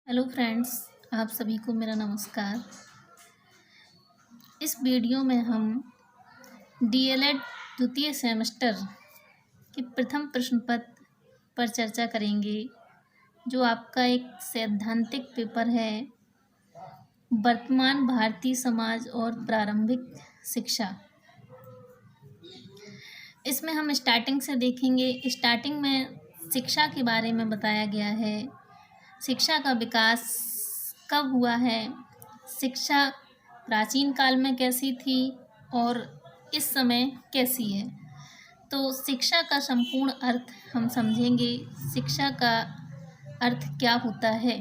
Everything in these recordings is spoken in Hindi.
हेलो फ्रेंड्स, आप सभी को मेरा नमस्कार। इस वीडियो में हम डीएलएड द्वितीय सेमेस्टर के प्रथम प्रश्न पत्र पर चर्चा करेंगे, जो आपका एक सैद्धांतिक पेपर है, वर्तमान भारतीय समाज और प्रारंभिक शिक्षा। इसमें हम स्टार्टिंग से देखेंगे। स्टार्टिंग में शिक्षा के बारे में बताया गया है, शिक्षा का विकास कब हुआ है, शिक्षा प्राचीन काल में कैसी थी और इस समय कैसी है। तो शिक्षा का संपूर्ण अर्थ हम समझेंगे, शिक्षा का अर्थ क्या होता है।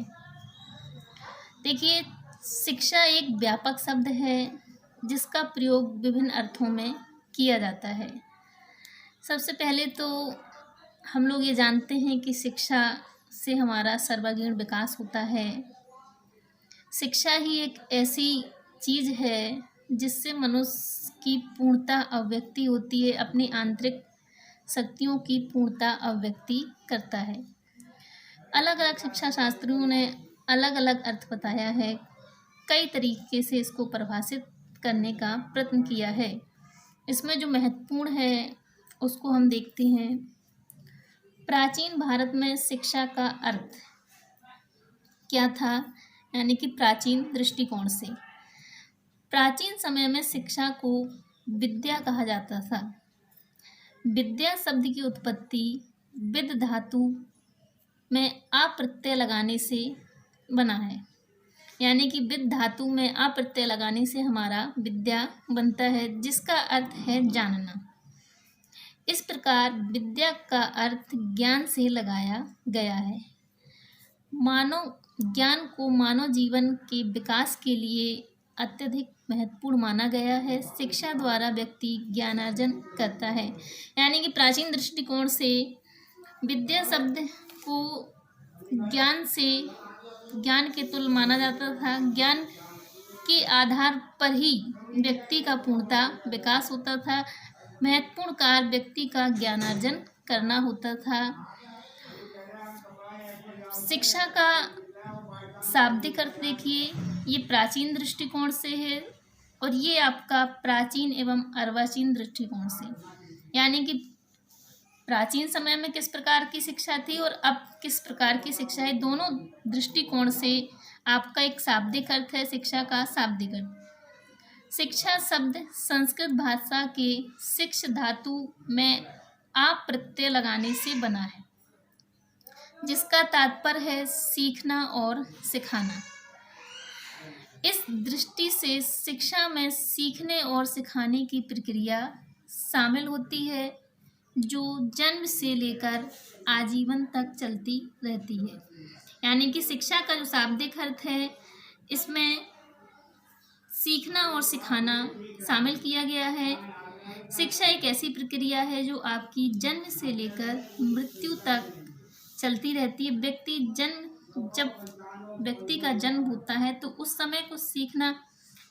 देखिए, शिक्षा एक व्यापक शब्द है जिसका प्रयोग विभिन्न अर्थों में किया जाता है। सबसे पहले तो हम लोग ये जानते हैं कि शिक्षा से हमारा सर्वांगीण विकास होता है। शिक्षा ही एक ऐसी चीज़ है जिससे मनुष्य की पूर्णता अभिव्यक्ति होती है, अपनी आंतरिक शक्तियों की पूर्णता अभिव्यक्ति करता है। अलग अलग शिक्षा शास्त्रियों ने अलग अलग अर्थ बताया है, कई तरीके से इसको परिभाषित करने का प्रयत्न किया है। इसमें जो महत्वपूर्ण है उसको हम देखते हैं। प्राचीन भारत में शिक्षा का अर्थ क्या था, यानी कि प्राचीन दृष्टिकोण से। प्राचीन समय में शिक्षा को विद्या कहा जाता था। विद्या शब्द की उत्पत्ति विद धातु में आ प्रत्यय लगाने से बना है, यानी कि विद धातु में आ प्रत्यय लगाने से हमारा विद्या बनता है, जिसका अर्थ है जानना। इस प्रकार विद्या का अर्थ ज्ञान से लगाया गया है। मानव ज्ञान को मानव जीवन के विकास के लिए अत्यधिक महत्वपूर्ण माना गया है। शिक्षा द्वारा व्यक्ति ज्ञानार्जन करता है, यानी कि प्राचीन दृष्टिकोण से विद्या शब्द को ज्ञान के तुल्य माना जाता था। ज्ञान के आधार पर ही व्यक्ति का पूर्णता विकास होता था। महत्वपूर्ण कार्य व्यक्ति का ज्ञानार्जन करना होता था। शिक्षा का शाब्दिक अर्थ देखिए, ये प्राचीन दृष्टिकोण से है और ये आपका प्राचीन एवं अर्वाचीन दृष्टिकोण से, यानी कि प्राचीन समय में किस प्रकार की शिक्षा थी और अब किस प्रकार की शिक्षा है। दोनों दृष्टिकोण से आपका एक शाब्दिक अर्थ है शिक्षा का शाब्दिक अर्थ। शिक्षा शब्द संस्कृत भाषा के शिक्ष धातु में आ प्रत्यय लगाने से बना है, जिसका तात्पर्य है सीखना और सिखाना। इस दृष्टि से शिक्षा में सीखने और सिखाने की प्रक्रिया शामिल होती है, जो जन्म से लेकर आजीवन तक चलती रहती है। यानी कि शिक्षा का जो शाब्दिक अर्थ है, इसमें सीखना और सिखाना शामिल किया गया है। शिक्षा एक ऐसी प्रक्रिया है जो आपकी जन्म से लेकर मृत्यु तक चलती रहती है। जब व्यक्ति का जन्म होता है तो उस समय कुछ सीखना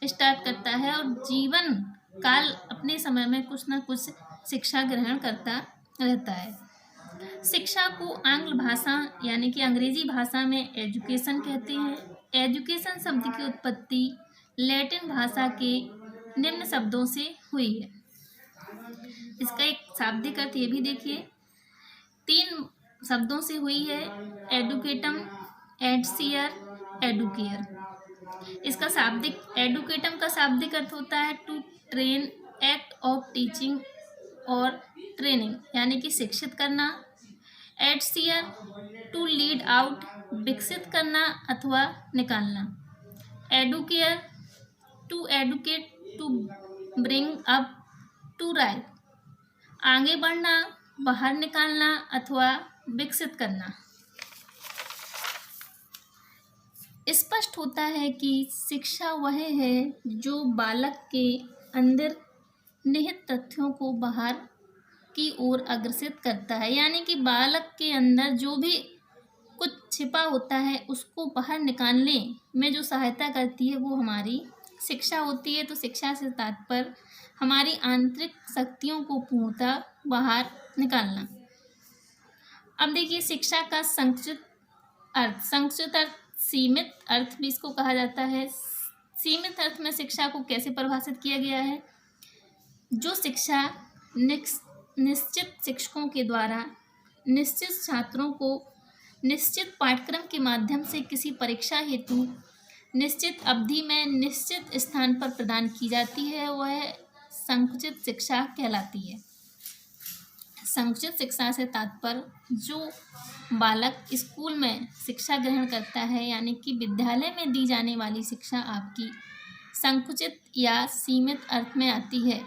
स्टार्ट करता है और जीवन काल अपने समय में कुछ ना कुछ शिक्षा ग्रहण करता रहता है। शिक्षा को आंग्ल भाषा यानी कि अंग्रेजी भाषा में एजुकेशन कहते हैं। एजुकेशन शब्द की उत्पत्ति लैटिन भाषा के निम्न शब्दों से हुई है। इसका एक शाब्दिक अर्थ ये भी देखिए, 3 शब्दों से हुई है। एडुकेटम, एडसियर, एडुकेयर। इसका शाब्दिक एडुकेटम का शाब्दिक अर्थ होता है to train, act of teaching और ट्रेनिंग, यानी कि शिक्षित करना। एडसियर टू लीड आउट, विकसित करना अथवा निकालना। एडुकेयर to educate, to bring up, to write, आगे बढ़ना, बाहर निकालना अथवा विकसित करना। स्पष्ट होता है कि शिक्षा वह है जो बालक के अंदर निहित तथ्यों को बाहर की ओर अग्रसित करता है, यानी कि बालक के अंदर जो भी कुछ छिपा होता है उसको बाहर निकालने में जो सहायता करती है वो हमारी शिक्षा होती है। तो शिक्षा से तात्पर्य हमारी आंतरिक शक्तियों को पूर्णतः बाहर निकालना। अब देखिए, शिक्षा का संक्षिप्त अर्थ सीमित अर्थ भी इसको कहा जाता है। सीमित अर्थ में शिक्षा को कैसे परिभाषित किया गया है? जो शिक्षा निश्चित शिक्षकों के द्वारा निश्चित छात्रों को निश्चित पाठ्यक्रम के माध्यम से किसी परीक्षा हेतु निश्चित अवधि में निश्चित स्थान पर प्रदान की जाती है, वह संकुचित शिक्षा कहलाती है। संकुचित शिक्षा से तात्पर्य जो बालक स्कूल में शिक्षा ग्रहण करता है, यानी कि विद्यालय में दी जाने वाली शिक्षा आपकी संकुचित या सीमित अर्थ में आती है।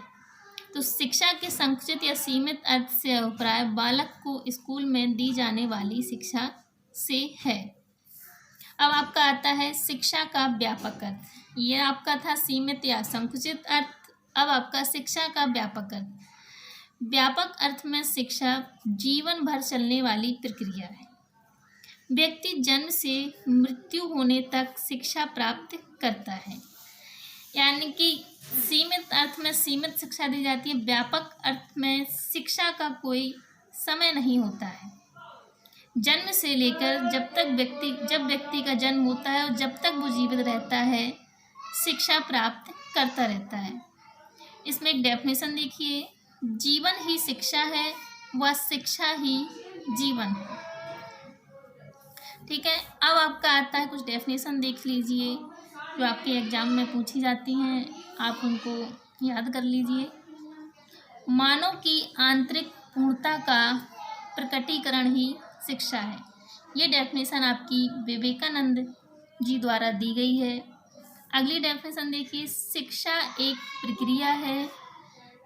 तो शिक्षा के संकुचित या सीमित अर्थ से अभिप्राय बालक को स्कूल में दी जाने वाली शिक्षा से है। अब आपका आता है शिक्षा का व्यापक अर्थ। यह आपका था सीमित या संकुचित अर्थ। अब आपका शिक्षा का व्यापक अर्थ। व्यापक अर्थ में शिक्षा जीवन भर चलने वाली प्रक्रिया है। व्यक्ति जन्म से मृत्यु होने तक शिक्षा प्राप्त करता है, यानी कि सीमित अर्थ में सीमित शिक्षा दी जाती है। व्यापक अर्थ में शिक्षा का कोई समय नहीं होता है। जन्म से लेकर जब व्यक्ति का जन्म होता है और जब तक वो जीवित रहता है, शिक्षा प्राप्त करता रहता है। इसमें एक डेफिनेशन देखिए, जीवन ही शिक्षा है, वह शिक्षा ही जीवन है। ठीक है, अब आपका आता है कुछ डेफिनेशन देख लीजिए जो आपके एग्जाम में पूछी जाती हैं, आप उनको याद कर लीजिए। मानव की आंतरिक पूर्णता का प्रकटीकरण ही शिक्षा है। ये डेफिनेशन आपकी विवेकानंद जी द्वारा दी गई है। अगली डेफिनेशन देखिए, शिक्षा एक प्रक्रिया है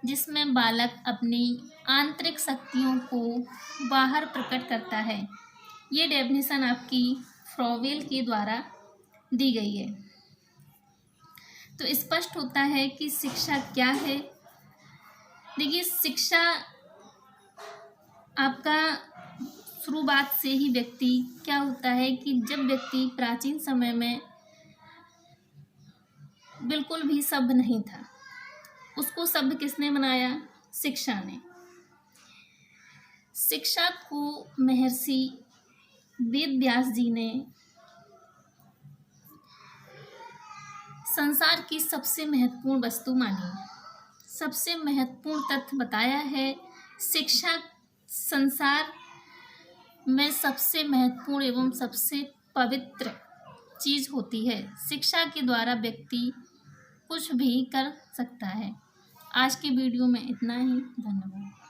जिसमें बालक अपनी आंतरिक शक्तियों को बाहर प्रकट करता है। ये डेफिनेशन आपकी फ्रॉवेल के द्वारा दी गई है। तो स्पष्ट होता है कि शिक्षा क्या है। देखिए, शिक्षा आपका शुरुआत से ही व्यक्ति क्या होता है कि जब व्यक्ति प्राचीन समय में बिल्कुल भी सभ्य नहीं था, उसको सभ्य किसने बनाया? शिक्षा ने। शिक्षा को महर्षि वेद व्यास जी ने संसार की सबसे महत्वपूर्ण वस्तु मानी, सबसे महत्वपूर्ण तथ्य बताया है। शिक्षा संसार में सबसे महत्वपूर्ण एवं सबसे पवित्र चीज़ होती है। शिक्षा के द्वारा व्यक्ति कुछ भी कर सकता है। आज की वीडियो में इतना ही। धन्यवाद।